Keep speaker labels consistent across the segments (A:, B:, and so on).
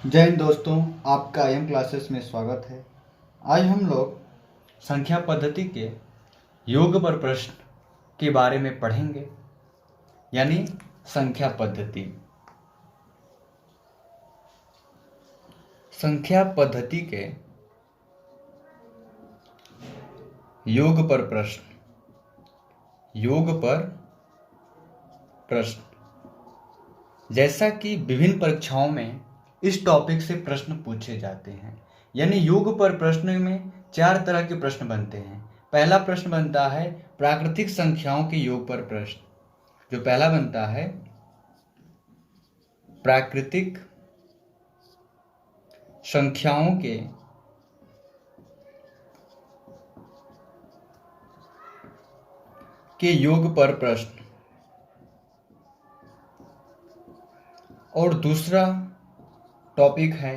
A: जय हिंद दोस्तों, आपका एम क्लासेस में स्वागत है। आज हम लोग संख्या पद्धति के योग पर प्रश्न के बारे में पढ़ेंगे, यानी संख्या पद्धति। संख्या पद्धति के योग पर प्रश्न, योग पर प्रश्न। जैसा कि विभिन्न परीक्षाओं में इस टॉपिक से प्रश्न पूछे जाते हैं, यानी योग पर प्रश्न में 4 तरह के प्रश्न बनते हैं। पहला प्रश्न बनता है प्राकृतिक संख्याओं के योग पर प्रश्न। जो पहला बनता है प्राकृतिक संख्याओं के योग पर प्रश्न, और दूसरा टॉपिक है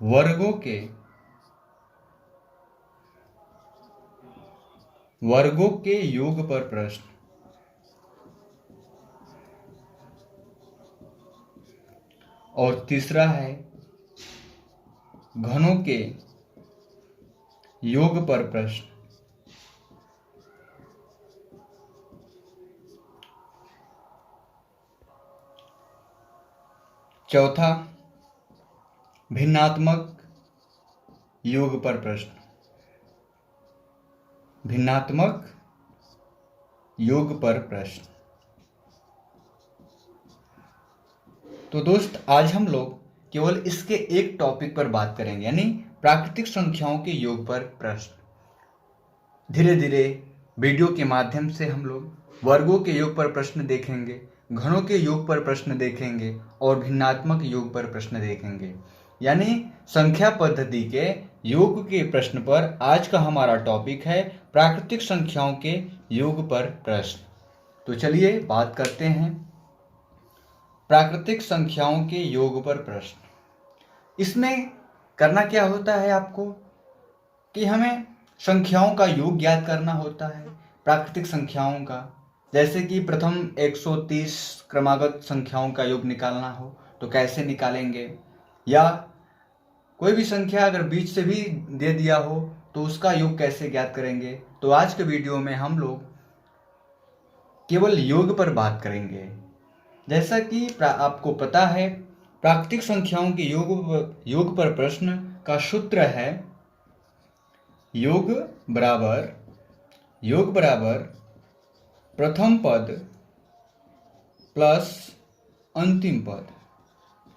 A: वर्गों के योग पर प्रश्न। और तीसरा है घनों के योग पर प्रश्न। चौथा भिन्नात्मक योग पर प्रश्न, भिन्नात्मक योग पर प्रश्न। तो दोस्त, आज हम लोग केवल इसके एक टॉपिक पर बात करेंगे, यानी प्राकृतिक संख्याओं के योग पर प्रश्न। धीरे धीरे वीडियो के माध्यम से हम लोग वर्गों के योग पर प्रश्न देखेंगे, घनों के योग पर प्रश्न देखेंगे और भिन्नात्मक योग पर प्रश्न देखेंगे। यानी संख्या पद्धति के योग के प्रश्न पर आज का हमारा टॉपिक है प्राकृतिक संख्याओं के योग पर प्रश्न। तो चलिए बात करते हैं प्राकृतिक संख्याओं के योग पर प्रश्न। इसमें करना क्या होता है आपको कि हमें संख्याओं का योग ज्ञात करना होता है, प्राकृतिक संख्याओं का। जैसे कि प्रथम 130 क्रमागत संख्याओं का योग निकालना हो तो कैसे निकालेंगे, या कोई भी संख्या अगर बीच से भी दे दिया हो तो उसका योग कैसे ज्ञात करेंगे। तो आज के वीडियो में हम लोग केवल योग पर बात करेंगे। जैसा कि आपको पता है प्राकृतिक संख्याओं के योग पर प्रश्न का सूत्र है योग बराबर प्रथम पद प्लस अंतिम पद।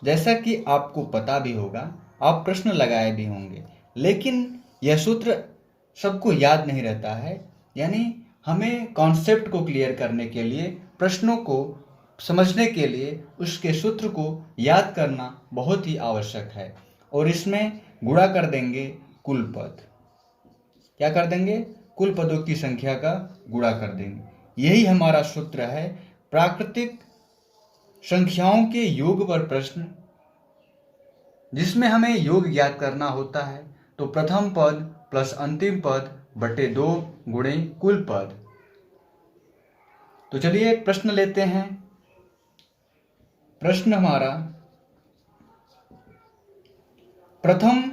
A: जैसा कि आपको पता भी होगा, आप प्रश्न लगाए भी होंगे, लेकिन यह सूत्र सबको याद नहीं रहता है। यानी हमें कॉन्सेप्ट को क्लियर करने के लिए, प्रश्नों को समझने के लिए उसके सूत्र को याद करना बहुत ही आवश्यक है। और इसमें गुणा कर देंगे कुल पद। क्या कर देंगे? कुल पदों की संख्या का गुणा कर देंगे। यही हमारा सूत्र है प्राकृतिक संख्याओं के योग पर प्रश्न, जिसमें हमें योग ज्ञात करना होता है। तो प्रथम पद प्लस अंतिम पद बटे 2 गुणे कुल पद। तो चलिए प्रश्न लेते हैं। प्रश्न हमारा प्रथम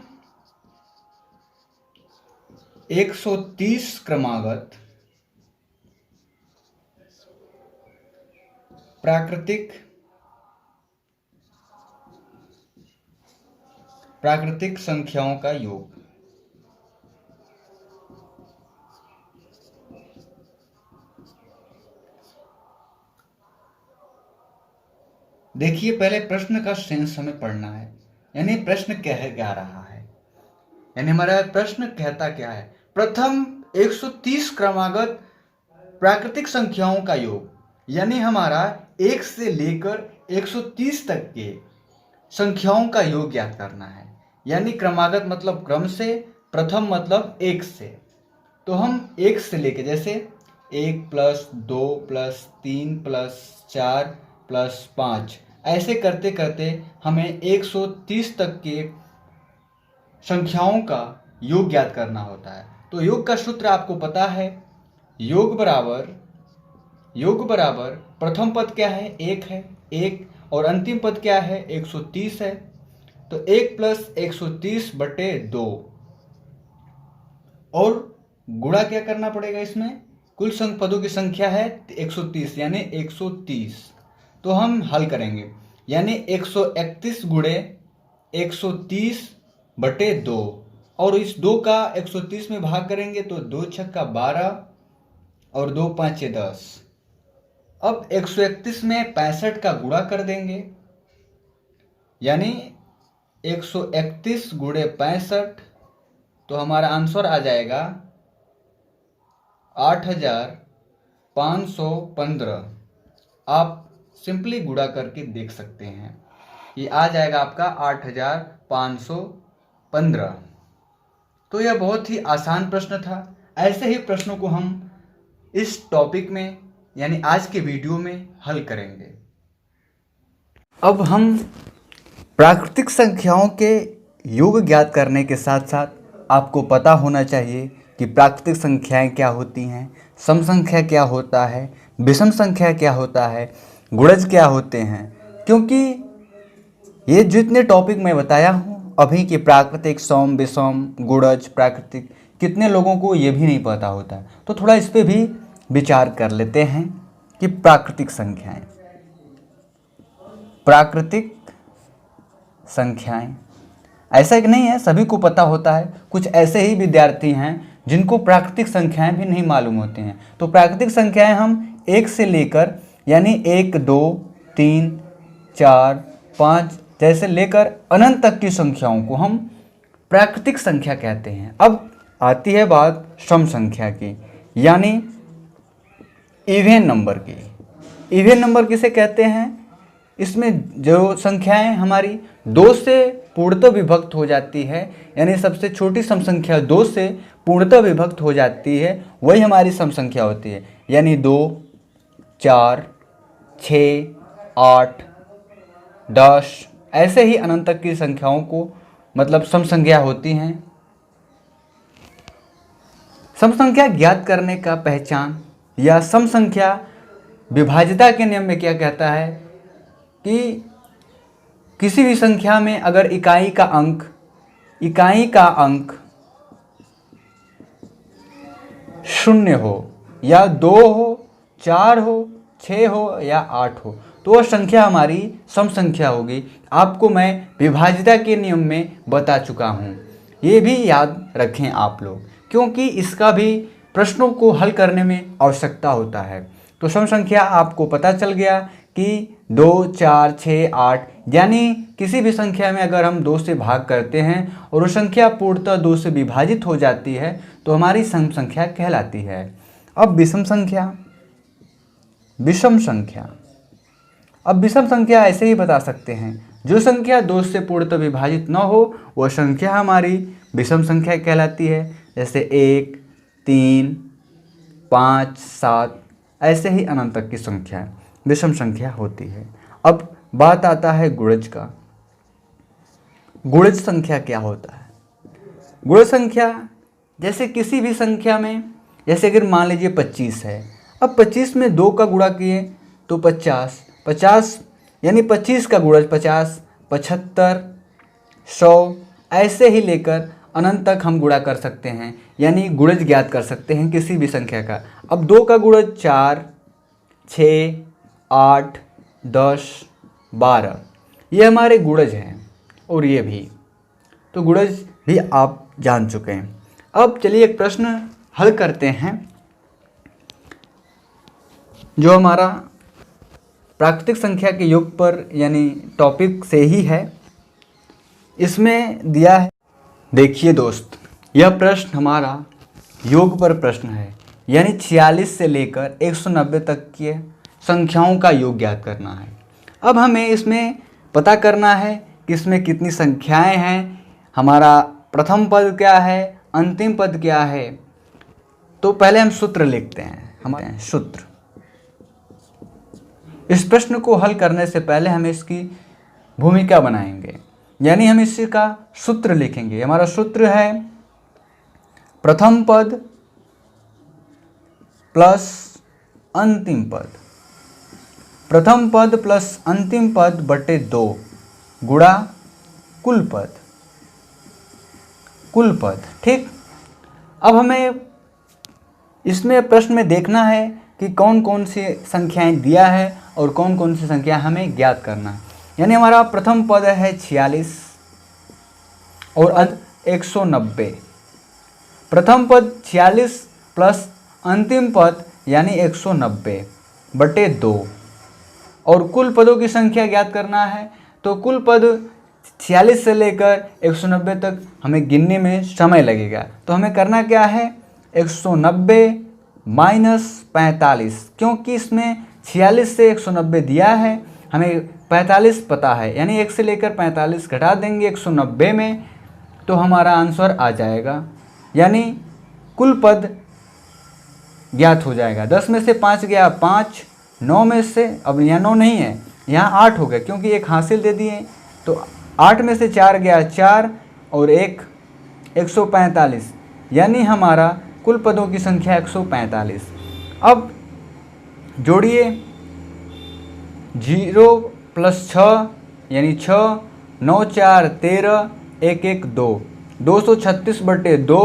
A: 130 क्रमागत प्राकृतिक संख्याओं का योग। देखिए, पहले प्रश्न का सेंस हमें पढ़ना है, यानी प्रश्न कह क्या रहा है। यानी हमारा प्रश्न कहता क्या है? प्रथम 130 क्रमागत प्राकृतिक संख्याओं का योग, यानी हमारा 1 से लेकर 130 तक के संख्याओं का योग ज्ञात करना है। यानी क्रमागत मतलब क्रम से, प्रथम मतलब 1 से। तो हम 1 से लेके, जैसे 1 प्लस 2 प्लस 3 प्लस 4 प्लस 5, ऐसे करते करते हमें 130 तक के संख्याओं का योग ज्ञात करना होता है। तो योग का सूत्र आपको पता है, योग बराबर प्रथम पद क्या है? 1 है, 1, और अंतिम पद क्या है, 130 है। तो 1 + 130/2 और गुणा क्या करना पड़ेगा, इसमें कुल पदों की संख्या है 130 यानी 130। तो हम हल करेंगे यानी 131 गुणे 130/2 और इस 2 का 130 में भाग करेंगे तो 2 छक्का 12 और 2 5 10। अब 131 में 65 का गुणा कर देंगे यानी 131 गुणे 65, तो हमारा आंसर आ जाएगा 8515। आप सिंपली गुणा करके देख सकते हैं, ये आ जाएगा आपका 8515। तो यह बहुत ही आसान प्रश्न था। ऐसे ही प्रश्नों को हम इस टॉपिक में यानी आज के वीडियो में हल करेंगे। अब हम प्राकृतिक संख्याओं के योग ज्ञात करने के साथ साथ आपको पता होना चाहिए कि प्राकृतिक संख्याएं क्या होती हैं, सम संख्या क्या होता है, विषम संख्या क्या होता है, गुणज क्या होते हैं। क्योंकि ये जितने टॉपिक मैं बताया हूँ अभी कि प्राकृतिक, सम, विषम, गुणज, प्राकृतिक, कितने लोगों को ये भी नहीं पता होता है। तो थोड़ा इस पे भी विचार कर लेते हैं कि प्राकृतिक संख्याएं, प्राकृतिक संख्याएं ऐसा कि नहीं है सभी को पता होता है, कुछ ऐसे ही विद्यार्थी हैं जिनको प्राकृतिक संख्याएं भी नहीं मालूम होती हैं। तो प्राकृतिक संख्याएं हम 1 से लेकर यानी 1 2 3 4 5 जैसे लेकर अनंत तक की संख्याओं को हम प्राकृतिक संख्या कहते हैं। अब आती है बात सम संख्या की यानी इवन नंबर की। इवन नंबर किसे कहते हैं, इसमें जो संख्याएं हमारी 2 से पूर्णतः विभक्त हो जाती है यानी सबसे छोटी सम संख्या 2 से पूर्णतः विभक्त हो जाती है, वही हमारी सम संख्या होती है। यानी 2 4 6 8 10 ऐसे ही अनंत तक की संख्याओं को मतलब सम संख्या होती हैं। सम संख्या ज्ञात करने का पहचान या सम संख्या विभाज्यता के नियम में क्या कहता है कि किसी भी संख्या में अगर इकाई का अंक 0 हो या 2 हो, 4 हो, 6 हो या 8 हो तो वह संख्या हमारी सम संख्या होगी। आपको मैं विभाज्यता के नियम में बता चुका हूँ, ये भी याद रखें आप लोग, क्योंकि इसका भी प्रश्नों को हल करने में आवश्यकता होता है। तो सम संख्या आपको पता चल गया कि 2 4 6 8 यानी किसी भी संख्या में अगर हम 2 से भाग करते हैं और वो संख्या पूर्णतः 2 से विभाजित हो जाती है तो हमारी सम संख्या कहलाती है। अब विषम संख्या, अब विषम संख्या ऐसे ही बता सकते हैं, जो संख्या 2 से पूर्णतः विभाजित न हो वह संख्या हमारी विषम संख्या कहलाती है। जैसे 1 3 5 7 ऐसे ही अनंत तक की संख्या विषम संख्या होती है। अब बात आता है गुणज का। गुणज संख्या क्या होता है? गुणज संख्या जैसे किसी भी संख्या में, जैसे अगर मान लीजिए 25 है, अब 25 में 2 का गुणा किए तो 50, 50 यानी 25 का गुणज 50, 75, 100 ऐसे ही लेकर अनंत तक हम गुणा कर सकते हैं, यानी गुणज ज्ञात कर सकते हैं किसी भी संख्या का। अब 2 का गुणज 4, 6, 8, 10, 12 ये हमारे गुणज हैं और ये भी, तो गुणज भी आप जान चुके हैं। अब चलिए एक प्रश्न हल करते हैं जो हमारा प्राकृतिक संख्या के योग पर यानी टॉपिक से ही है। इसमें दिया है, देखिए दोस्त, यह प्रश्न हमारा योग पर प्रश्न है, यानी 46 से लेकर 190 तक की संख्याओं का योग ज्ञात करना है। अब हमें इसमें पता करना है कि इसमें कितनी संख्याएं हैं, हमारा प्रथम पद क्या है, अंतिम पद क्या है। तो पहले हम सूत्र लिखते हैं, हमारे सूत्र। इस प्रश्न को हल करने से पहले हम इसकी भूमिका बनाएंगे, यानी हम इसका सूत्र लिखेंगे। हमारा सूत्र है प्रथम पद प्लस अंतिम पद। प्रथम पद प्लस अंतिम पद बटे 2 गुणा कुल पद। ठीक, अब हमें इसमें प्रश्न में देखना है कि कौन कौन सी संख्याएं दिया है और कौन कौन सी संख्या हमें ज्ञात करना है। यानी हमारा प्रथम पद है 46 और 190। प्रथम पद 46 प्लस अंतिम पद यानी 190 बटे 2 और कुल पदों की संख्या ज्ञात करना है। तो कुल पद 46 से लेकर 190 तक हमें गिनने में समय लगेगा। तो हमें करना क्या है, 190 माइनस 45, क्योंकि इसमें 46 से 190 दिया है, हमें 45 पता है, यानी 1 से लेकर 45 घटा देंगे 190 में, तो हमारा आंसर आ जाएगा। यानी कुल पद ज्ञात हो जाएगा। 10 में से 5 गया 5, 9 में से, अब यहाँ 9 नहीं है, यहाँ 8 हो गया क्योंकि एक हासिल दे दिए, तो 8 में से 4 गया 4 और 1 145, यानी हमारा कुल पदों की संख्या 145। अब जोड़िए 0 प्लस 6 यानी 6, 9 4 13, 1 1 2, 236 बटे 2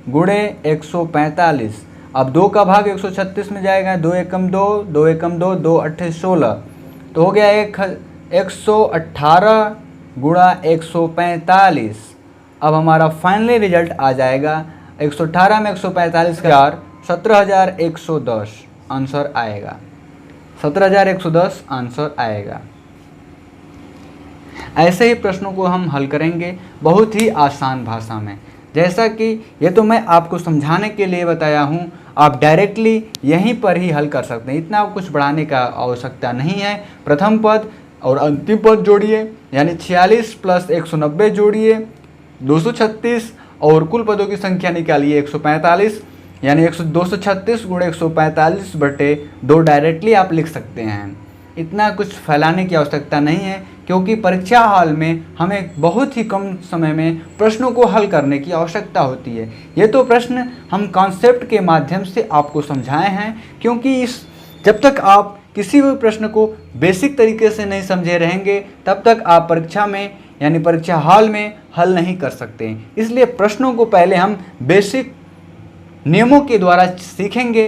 A: गुणे 145। अब 2 का भाग 136 में जाएगा, 2 एकम 2, 2 एकम 2, 2 8 16, तो हो गया 118 गुणा 145। अब हमारा फाइनली रिजल्ट आ जाएगा 118 में 145 का 17,110 आंसर आएगा। 17,110 आंसर आएगा। ऐसे ही प्रश्नों को हम हल करेंगे बहुत ही आसान भाषा में। जैसा कि ये तो मैं आपको समझाने के लिए बताया हूँ, आप डायरेक्टली यहीं पर ही हल कर सकते हैं, इतना कुछ बढ़ाने का आवश्यकता नहीं है। प्रथम पद और अंतिम पद जोड़िए, यानी 46 प्लस 190 जोड़िए 236 और कुल पदों की संख्या निकालिए 145, यानी 236 गुणे 145 बटे 2 डायरेक्टली आप लिख सकते हैं। इतना कुछ फैलाने की आवश्यकता नहीं है, क्योंकि परीक्षा हॉल में हमें बहुत ही कम समय में प्रश्नों को हल करने की आवश्यकता होती है। ये तो प्रश्न हम कॉन्सेप्ट के माध्यम से आपको समझाए हैं, क्योंकि जब तक आप किसी भी प्रश्न को बेसिक तरीके से नहीं समझे रहेंगे तब तक आप परीक्षा में यानी परीक्षा हॉल में हल नहीं कर सकते। इसलिए प्रश्नों को पहले हम बेसिक नियमों के द्वारा सीखेंगे।